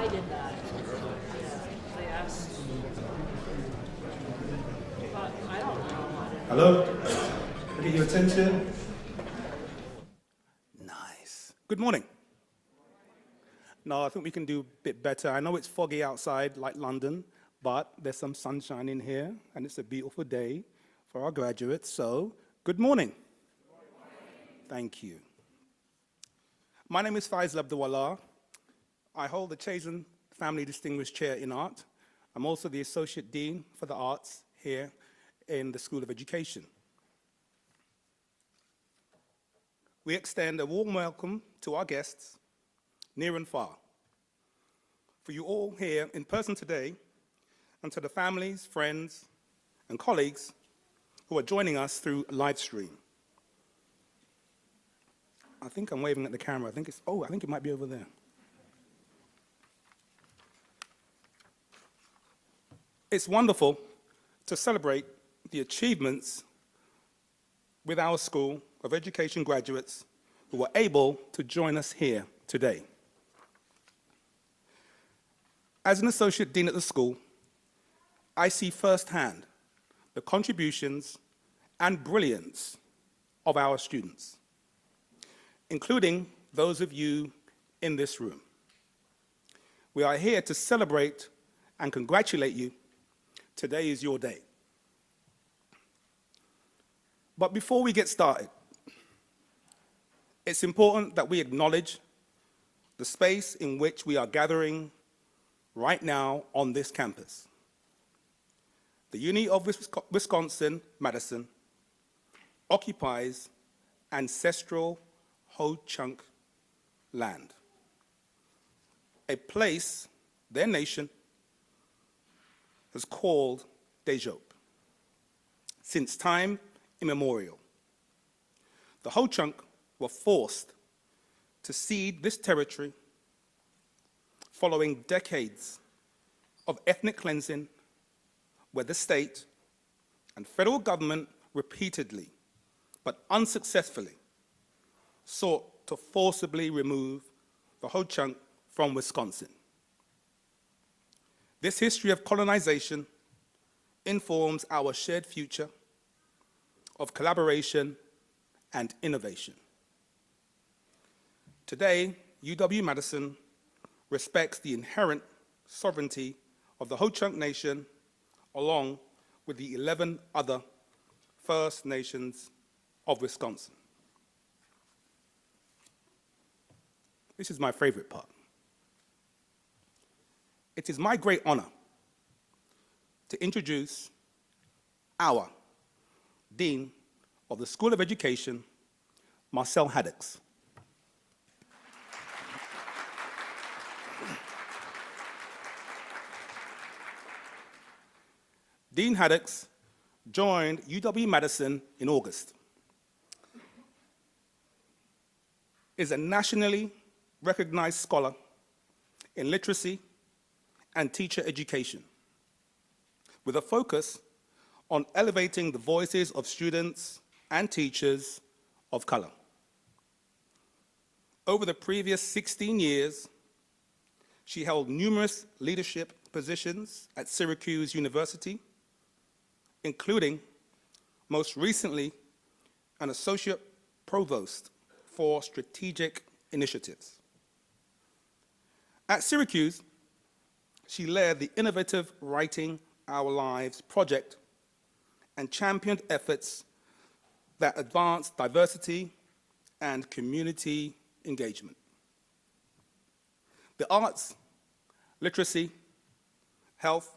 I did that. Yeah, they asked. But I don't know. Hello? Can I get your attention? Nice. Good morning. No, I think we can do a bit better. I know it's foggy outside, like London, but there's some sunshine in here, and it's a beautiful day for our graduates. So, good morning. Thank you. My name is Faisal Abdulwallah. I hold the Chazen Family Distinguished Chair in Art. I'm also the Associate Dean for the Arts here in the School of Education. We extend a warm welcome to our guests, near and far. For you all here in person today, and to the families, friends, and colleagues who are joining us through live stream. I think I'm waving at the camera. I think it might be over there. It's wonderful to celebrate the achievements with our School of Education graduates who were able to join us here today. As an Associate Dean at the school, I see firsthand the contributions and brilliance of our students, including those of you in this room. We are here to celebrate and congratulate you. Today is your day. But before we get started, it's important that we acknowledge the space in which we are gathering right now on this campus. The Uni of Wisconsin-Madison occupies ancestral Ho-Chunk land, a place their nation has called Dejope since time immemorial. The Ho-Chunk were forced to cede this territory following decades of ethnic cleansing, where the state and federal government repeatedly, but unsuccessfully, sought to forcibly remove the Ho-Chunk from Wisconsin. This history of colonization informs our shared future of collaboration and innovation. Today, UW-Madison respects the inherent sovereignty of the Ho-Chunk Nation along with the 11 other First Nations of Wisconsin. This is my favorite part. It is my great honor to introduce our Dean of the School of Education, Marcel Haddix. Dean Haddix joined UW-Madison in August. Is a nationally recognized scholar in literacy and teacher education, with a focus on elevating the voices of students and teachers of color. Over the previous 16 years, she held numerous leadership positions at Syracuse University, including, most recently, an associate provost for strategic initiatives. At Syracuse, she led the innovative Writing Our Lives project and championed efforts that advanced diversity and community engagement. The arts, literacy, health,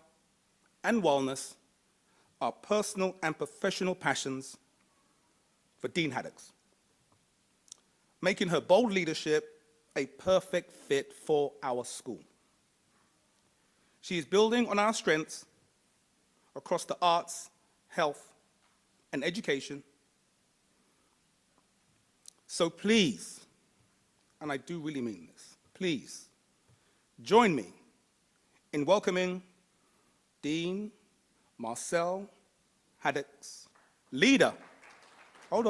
and wellness are personal and professional passions for Dean Haddix, making her bold leadership a perfect fit for our school. She is building on our strengths across the arts, health, and education. So please, and I do really mean this, please join me in welcoming Dean Marcel Haddix, leader of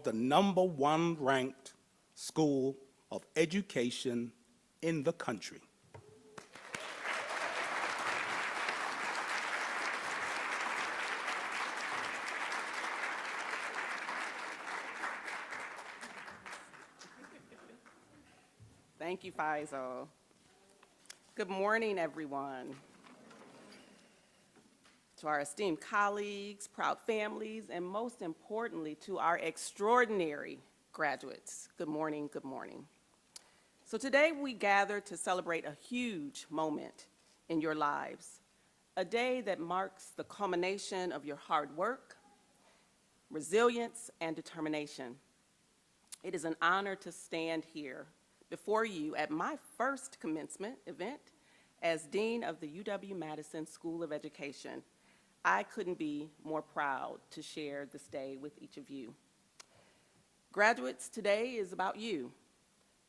the #1 ranked School of education in the country. Thank you, Faisal. Good morning, everyone. To our esteemed colleagues, proud families, and most importantly, to our extraordinary graduates, good morning, good morning. So today we gather to celebrate a huge moment in your lives, a day that marks the culmination of your hard work, resilience, and determination. It is an honor to stand here before you at my first commencement event as Dean of the UW-Madison School of Education. I couldn't be more proud to share this day with each of you. Graduates, today is about you.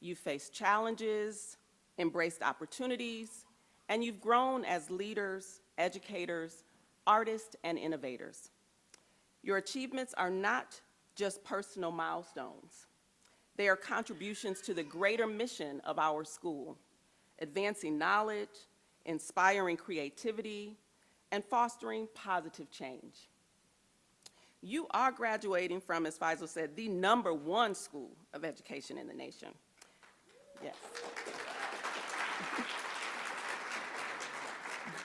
You've faced challenges, embraced opportunities, and you've grown as leaders, educators, artists, and innovators. Your achievements are not just personal milestones. They are contributions to the greater mission of our school, advancing knowledge, inspiring creativity, and fostering positive change. You are graduating from, as Faisal said, the #1 school of education in the nation. Yes.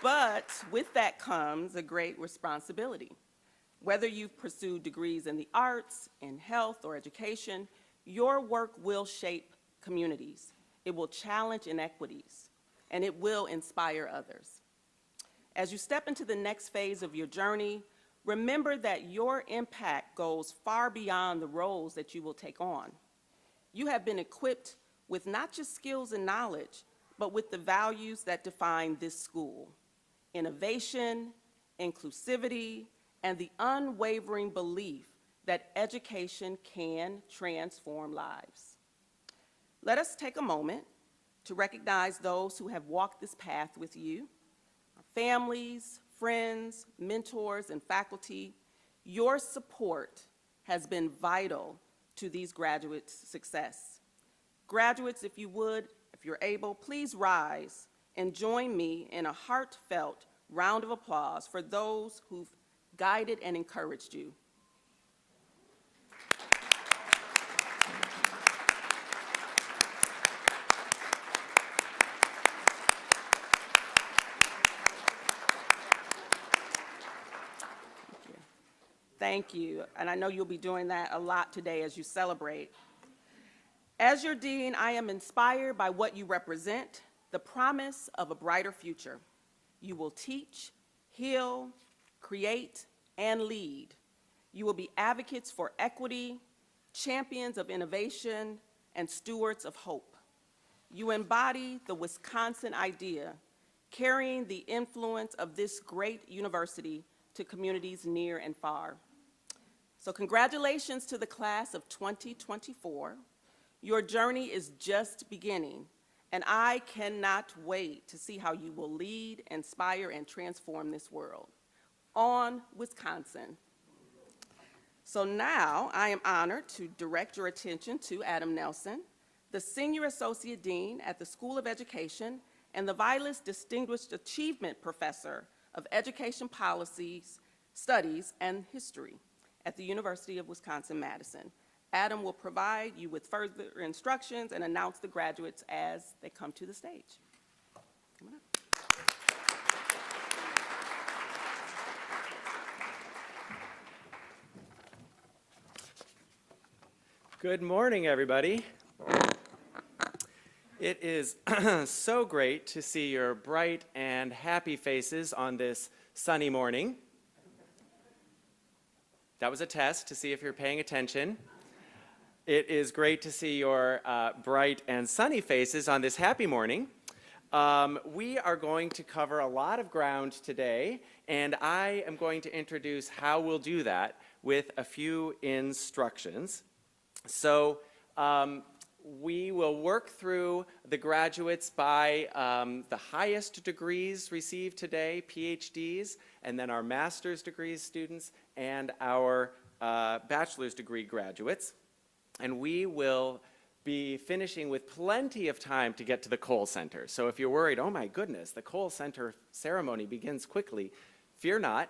But with that comes a great responsibility. Whether you've pursued degrees in the arts, in health, or education, your work will shape communities. It will challenge inequities, and it will inspire others. As you step into the next phase of your journey, remember that your impact goes far beyond the roles that you will take on. You have been equipped with not just skills and knowledge, but with the values that define this school: innovation, inclusivity, and the unwavering belief that education can transform lives. Let us take a moment to recognize those who have walked this path with you, our families, friends, mentors, and faculty. Your support has been vital to these graduates' success. Graduates, if you would, if you're able, please rise and join me in a heartfelt round of applause for those who've guided and encouraged you. Thank you, and I know you'll be doing that a lot today as you celebrate. As your dean, I am inspired by what you represent, the promise of a brighter future. You will teach, heal, create, and lead. You will be advocates for equity, champions of innovation, and stewards of hope. You embody the Wisconsin idea, carrying the influence of this great university to communities near and far. So congratulations to the class of 2024. Your journey is just beginning, and I cannot wait to see how you will lead, inspire, and transform this world. On Wisconsin. So now I am honored to direct your attention to Adam Nelson, the Senior Associate Dean at the School of Education and the Vilas Distinguished Achievement Professor of Education Policies, Studies, and History at the University of Wisconsin-Madison. Adam will provide you with further instructions and announce the graduates as they come to the stage. Come on up. Good morning, everybody. It is so great to see your bright and happy faces on this sunny morning. That was a test to see if you're paying attention. It is great to see your bright and sunny faces on this happy morning. We are going to cover a lot of ground today, and I am going to introduce how we'll do that with a few instructions. So we will work through the graduates by the highest degrees received today, PhDs, and then our master's degrees students and our bachelor's degree graduates. And we will be finishing with plenty of time to get to the Cole Center. So if you're worried, oh my goodness, the Cole Center ceremony begins quickly, fear not.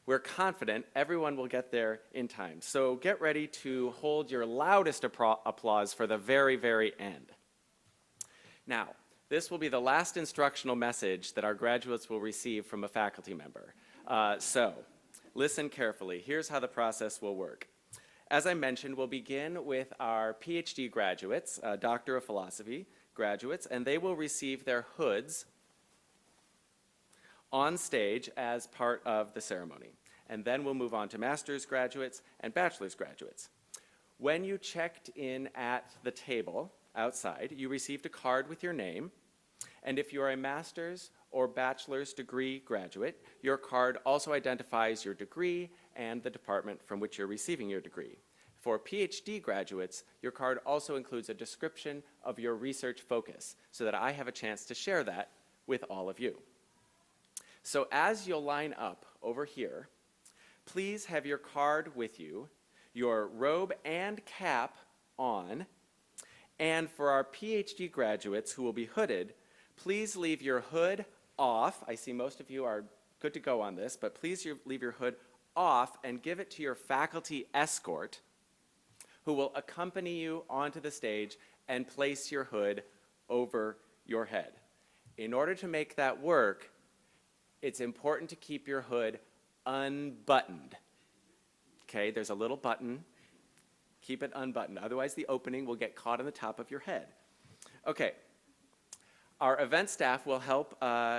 We're confident everyone will get there in time. So get ready to hold your loudest applause for the very, very end. Now, this will be the last instructional message that our graduates will receive from a faculty member. So listen carefully. Here's how the process will work. As I mentioned, we'll begin with our PhD graduates, Doctor of Philosophy graduates, and they will receive their hoods on stage as part of the ceremony. And then we'll move on to master's graduates and bachelor's graduates. When you checked in at the table outside, you received a card with your name, and if you're a master's or bachelor's degree graduate, your card also identifies your degree and the department from which you're receiving your degree. For PhD graduates, your card also includes a description of your research focus so that I have a chance to share that with all of you. So as you'll line up over here, please have your card with you, your robe and cap on, and for our PhD graduates who will be hooded, please leave your hood off. I see most of you are good to go on this, but please leave your hood off and give it to your faculty escort who will accompany you onto the stage and place your hood over your head. In order to make that work, it's important to keep your hood unbuttoned. Okay, there's a little button. Keep it unbuttoned. Otherwise, the opening will get caught on the top of your head. Okay. Our event staff will help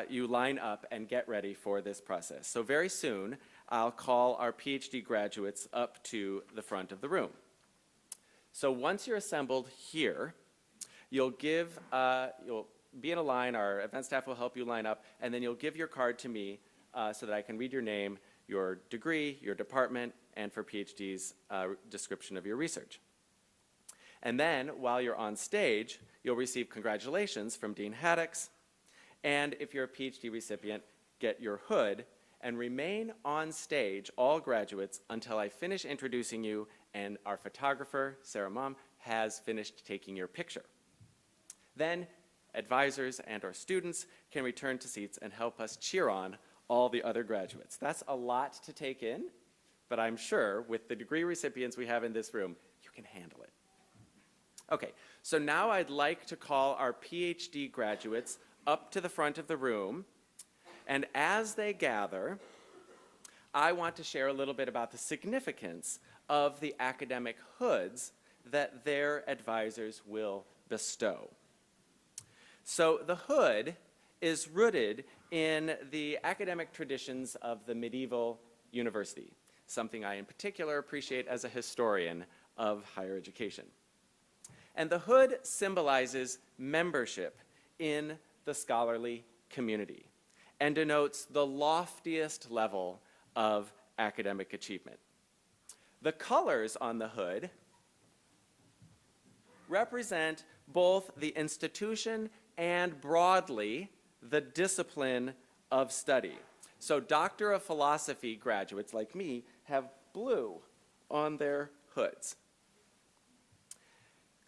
you line up and get ready for this process. So very soon, I'll call our PhD graduates up to the front of the room. So once you're assembled here, you'll be in a line, our event staff will help you line up, and then you'll give your card to me so that I can read your name, your degree, your department, and for PhD's description of your research. And then, while you're on stage, you'll receive congratulations from Dean Haddix, and if you're a PhD recipient, get your hood, and remain on stage, all graduates, until I finish introducing you and our photographer, Sarah Mom, has finished taking your picture. Then, advisors and our students can return to seats and help us cheer on all the other graduates. That's a lot to take in, but I'm sure with the degree recipients we have in this room, you can handle it. Okay, so now I'd like to call our PhD graduates up to the front of the room, and as they gather, I want to share a little bit about the significance of the academic hoods that their advisors will bestow. So the hood is rooted in the academic traditions of the medieval university, something I in particular appreciate as a historian of higher education. And the hood symbolizes membership in the scholarly community and denotes the loftiest level of academic achievement. The colors on the hood represent both the institution and broadly the discipline of study. So Doctor of Philosophy graduates like me have blue on their hoods.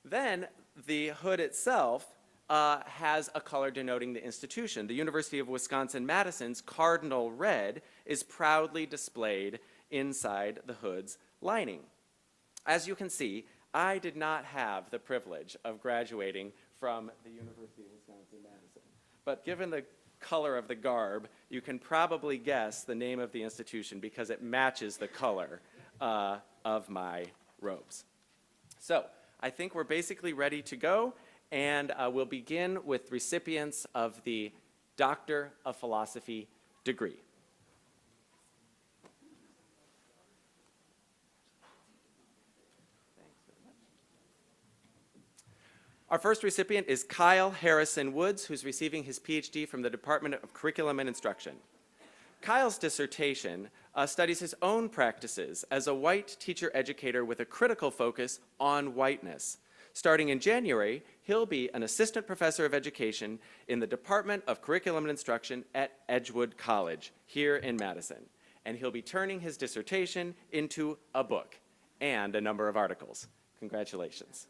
Then the hood itself has a color denoting the institution. The University of Wisconsin-Madison's cardinal red is proudly displayed inside the hood's lining. As you can see, I did not have the privilege of graduating from the University of Wisconsin-Madison. But given the color of the garb, you can probably guess the name of the institution because it matches the color of my robes. So I think we're basically ready to go, and we'll begin with recipients of the Doctor of Philosophy degree. Our first recipient is Kyle Harrison Woods, who's receiving his PhD from the Department of Curriculum and Instruction. Kyle's dissertation studies his own practices as a white teacher-educator with a critical focus on whiteness. Starting in January, he'll be an assistant professor of education in the Department of Curriculum and Instruction at Edgewood College here in Madison. And he'll be turning his dissertation into a book and a number of articles. Congratulations.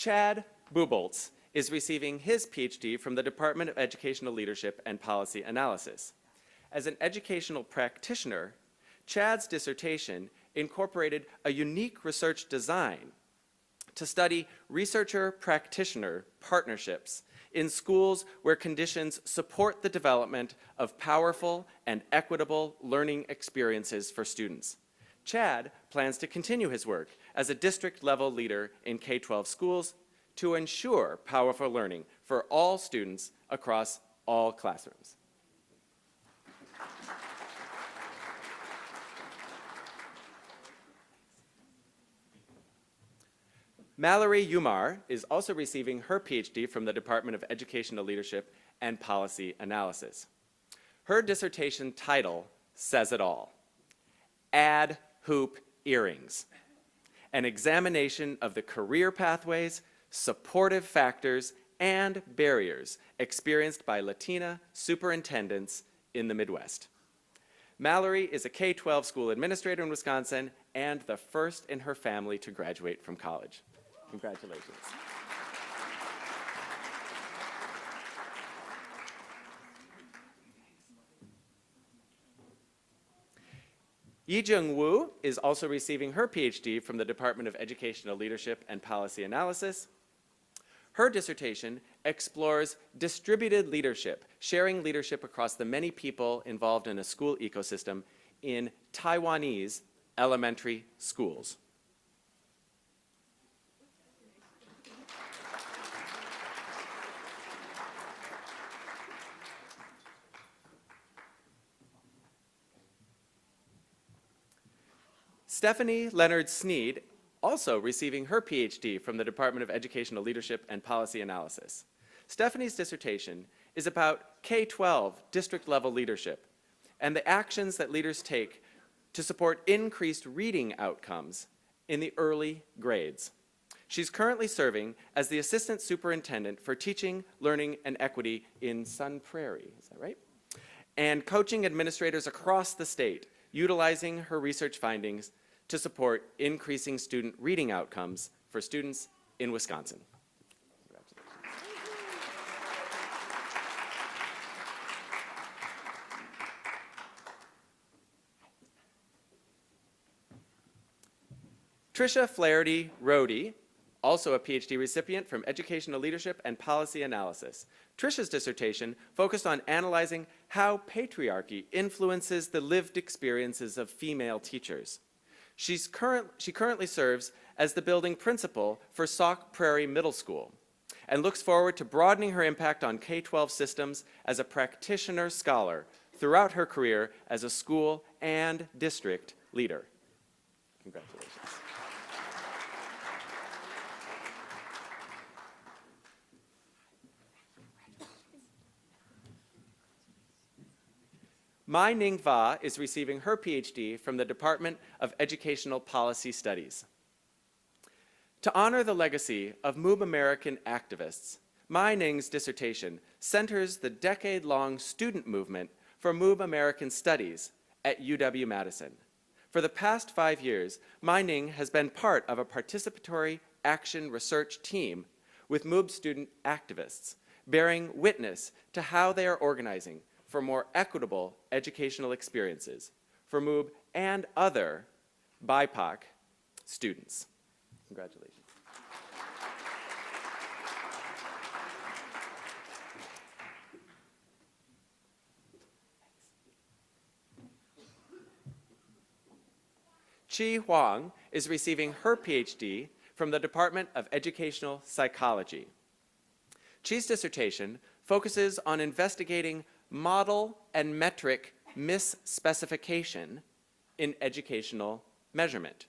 Chad Buboltz is receiving his PhD from the Department of Educational Leadership and Policy Analysis. As an educational practitioner, Chad's dissertation incorporated a unique research design to study researcher-practitioner partnerships in schools where conditions support the development of powerful and equitable learning experiences for students. Chad plans to continue his work as a district-level leader in K-12 schools to ensure powerful learning for all students across all classrooms. Mallory Umar is also receiving her PhD from the Department of Educational Leadership and Policy Analysis. Her dissertation title says it all: Add Hoop Earrings, an examination of the career pathways, supportive factors, and barriers experienced by Latina superintendents in the Midwest. Mallory is a K-12 school administrator in Wisconsin and the first in her family to graduate from college. Congratulations. Yijung Wu is also receiving her PhD from the Department of Educational Leadership and Policy Analysis. Her dissertation explores distributed leadership, sharing leadership across the many people involved in a school ecosystem in Taiwanese elementary schools. Stephanie Leonard Sneed, also receiving her PhD from the Department of Educational Leadership and Policy Analysis. Stephanie's dissertation is about K-12 district-level leadership and the actions that leaders take to support increased reading outcomes in the early grades. She's currently serving as the Assistant Superintendent for Teaching, Learning, and Equity in Sun Prairie, is that right? And coaching administrators across the state, utilizing her research findings to support increasing student reading outcomes for students in Wisconsin. Tricia Flaherty Rohde, also a PhD recipient from Educational Leadership and Policy Analysis. Tricia's dissertation focused on analyzing how patriarchy influences the lived experiences of female teachers. She currently serves as the building principal for Sauk Prairie Middle School and looks forward to broadening her impact on K-12 systems as a practitioner scholar throughout her career as a school and district leader. Congratulations. Mai Ning Va is receiving her PhD from the Department of Educational Policy Studies. To honor the legacy of MOOB American activists, Mai Ning's dissertation centers the decade-long student movement for MOOB American Studies at UW-Madison. For the past 5 years, Mai Ning has been part of a participatory action research team with MOOB student activists, bearing witness to how they are organizing for more equitable educational experiences for MOOB and other BIPOC students. Congratulations. Chi Huang is receiving her PhD from the Department of Educational Psychology. Chi's dissertation focuses on investigating model and metric misspecification in educational measurement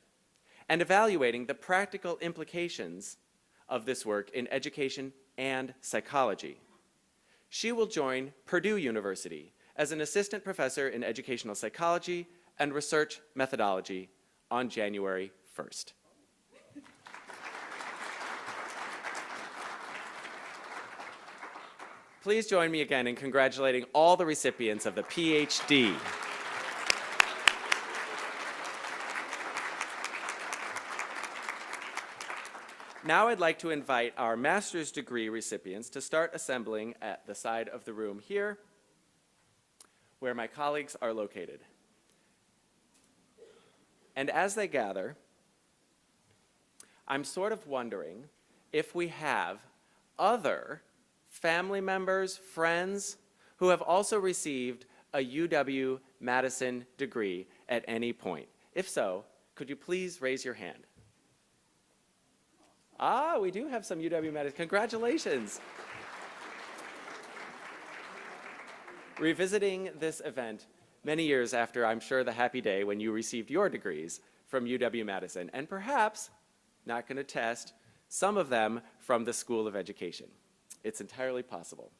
and evaluating the practical implications of this work in education and psychology. She will join Purdue University as an assistant professor in educational psychology and research methodology on January 1st. Please join me again in congratulating all the recipients of the PhD. Now I'd like to invite our master's degree recipients to start assembling at the side of the room here, where my colleagues are located. And as they gather, I'm sort of wondering if we have other family members, friends, who have also received a UW-Madison degree at any point. If so, could you please raise your hand? Ah, we do have some UW-Madison. Congratulations. Revisiting this event many years after, I'm sure, the happy day when you received your degrees from UW-Madison, and perhaps, not going to test, some of them from the School of Education. It's entirely possible.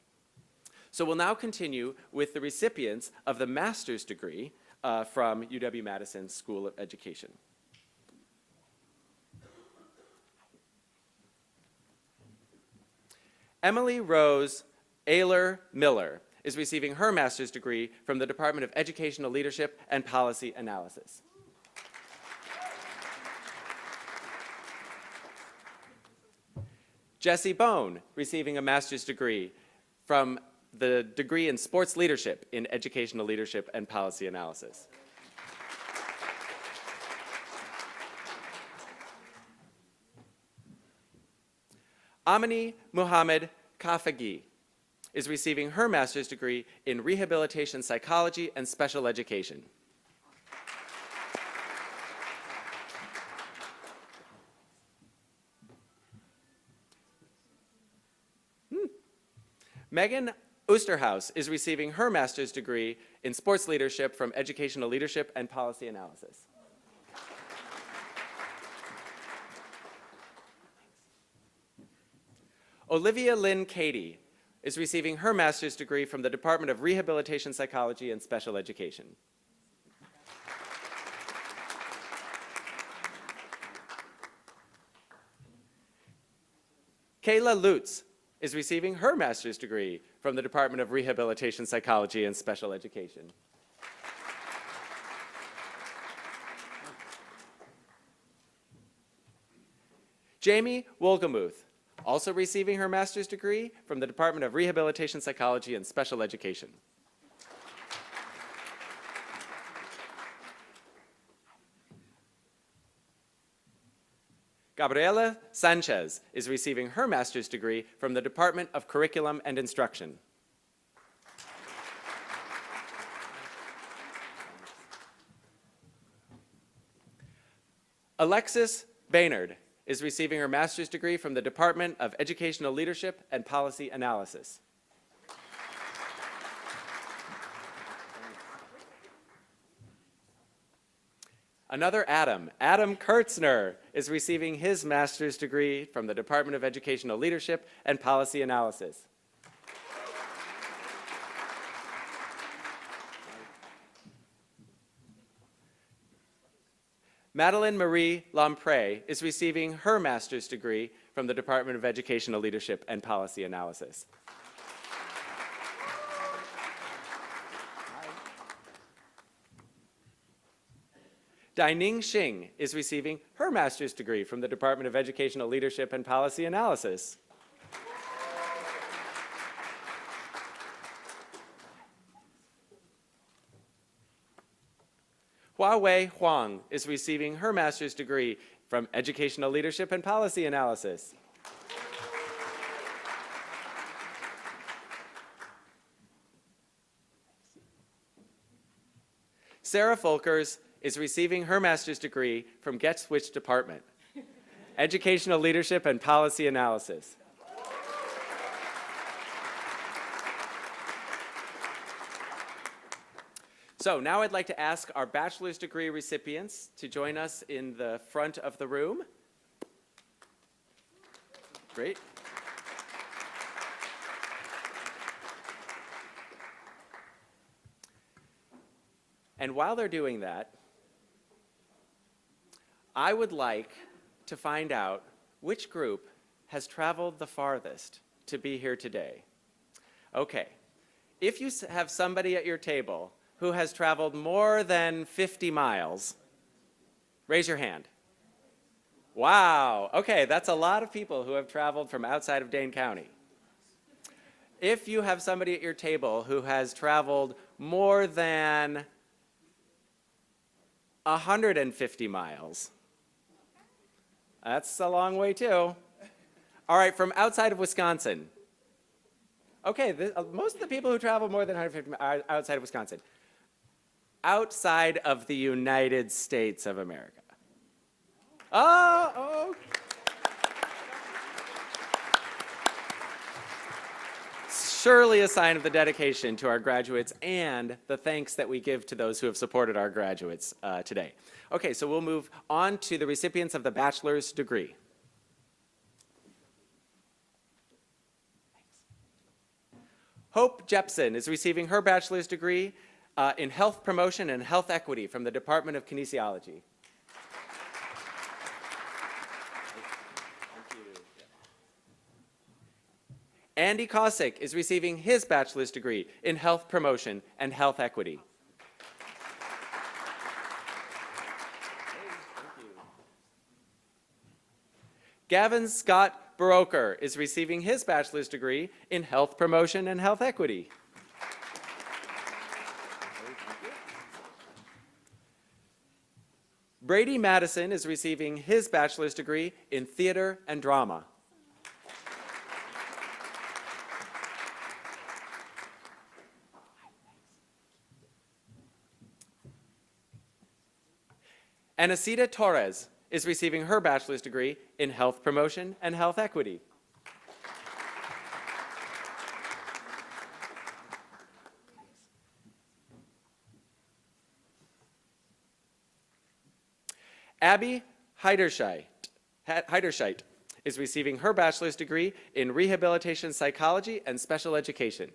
So we'll now continue with the recipients of the master's degree from UW-Madison School of Education. Emily Rose Ayler Miller is receiving her master's degree from the Department of Educational Leadership and Policy Analysis. Jessie Bone, receiving a master's degree from the degree in Sports Leadership in Educational Leadership and Policy Analysis. Amini Muhammad Kafagi is receiving her master's degree in Rehabilitation Psychology and Special Education. Megan Oosterhuis is receiving her master's degree in Sports Leadership from Educational Leadership and Policy Analysis. Olivia Lynn Cady is receiving her master's degree from the Department of Rehabilitation Psychology and Special Education. Kayla Lutz is receiving her master's degree from the Department of Rehabilitation Psychology and Special Education. Jamie Wolgemuth, also receiving her master's degree from the Department of Rehabilitation Psychology and Special Education. Gabriela Sanchez is receiving her master's degree from the Department of Curriculum and Instruction. Alexis Baynard is receiving her master's degree from the Department of Educational Leadership and Policy Analysis. Another Adam Kurtzner, is receiving his master's degree from the Department of Educational Leadership and Policy Analysis. Madeline Marie Lamprey is receiving her master's degree from the Department of Educational Leadership and Policy Analysis. Daining Xing is receiving her master's degree from the Department of Educational Leadership and Policy Analysis. Huawei Huang is receiving her master's degree from Educational Leadership and Policy Analysis. Sarah Folkers is receiving her master's degree from guess which department? Educational Leadership and Policy Analysis. So now I'd like to ask our bachelor's degree recipients to join us in the front of the room. Great. And while they're doing that, I would like to find out which group has traveled the farthest to be here today. Okay, if you have somebody at your table who has traveled more than 50 miles, raise your hand. Wow. Okay, that's a lot of people who have traveled from outside of Dane County. If you have somebody at your table who has traveled more than 150 miles, that's a long way too. All right, from outside of Wisconsin. Okay, most of the people who travel more than 150 are outside of Wisconsin. Outside of the United States of America. Oh. Surely a sign of the dedication to our graduates and the thanks that we give to those who have supported our graduates today. Okay, so we'll move on to the recipients of the bachelor's degree. Hope Jepson is receiving her bachelor's degree in health promotion and health equity from the Department of Kinesiology. Andy Kosick is receiving his bachelor's degree in health promotion and health equity. Gavin Scott Baroker is receiving his bachelor's degree in health promotion and health equity. Brady Madison is receiving his bachelor's degree in theater and drama. Anacita Torres is receiving her bachelor's degree in health promotion and health equity. Abby Heiderscheit is receiving her bachelor's degree in rehabilitation psychology and special education.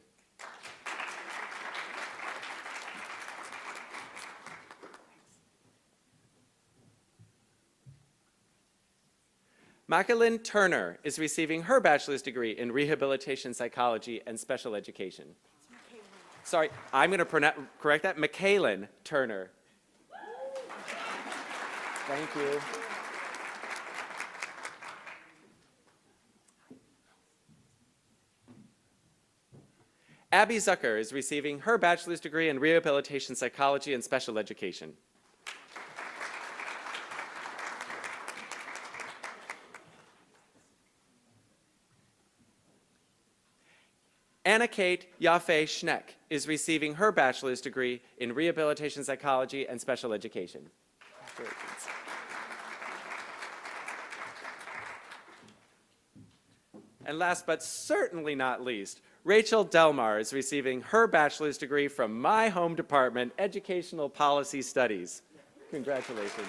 Macalyn Turner is receiving her bachelor's degree in rehabilitation psychology and special education. Sorry, I'm going to correct that. Macalyn Turner. Thank you. Abby Zucker is receiving her bachelor's degree in rehabilitation psychology and special education. Anna Kate Yaffe Schneck is receiving her bachelor's degree in rehabilitation psychology and special education. And last but certainly not least, Rachel Delmar is receiving her bachelor's degree from my home department, Educational Policy Studies. Congratulations.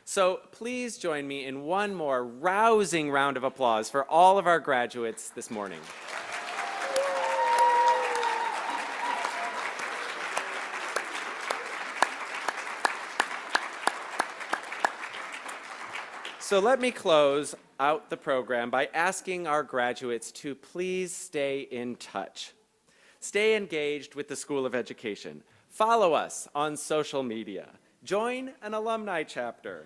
So please join me in one more rousing round of applause for all of our graduates this morning. So let me close out the program by asking our graduates to please stay in touch. Stay engaged with the School of Education. Follow us on social media. Join an alumni chapter.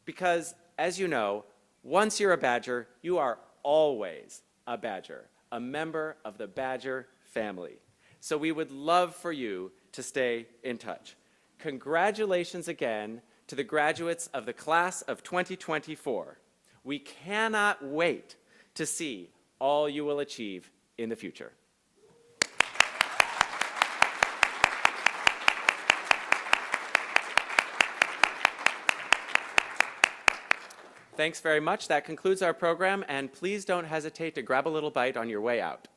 Because, as you know, once you're a Badger, you are always a Badger, a member of the Badger family. So we would love for you to stay in touch. Congratulations again to the graduates of the class of 2024. We cannot wait to see all you will achieve in the future. Thanks very much. That concludes our program, and please don't hesitate to grab a little bite on your way out.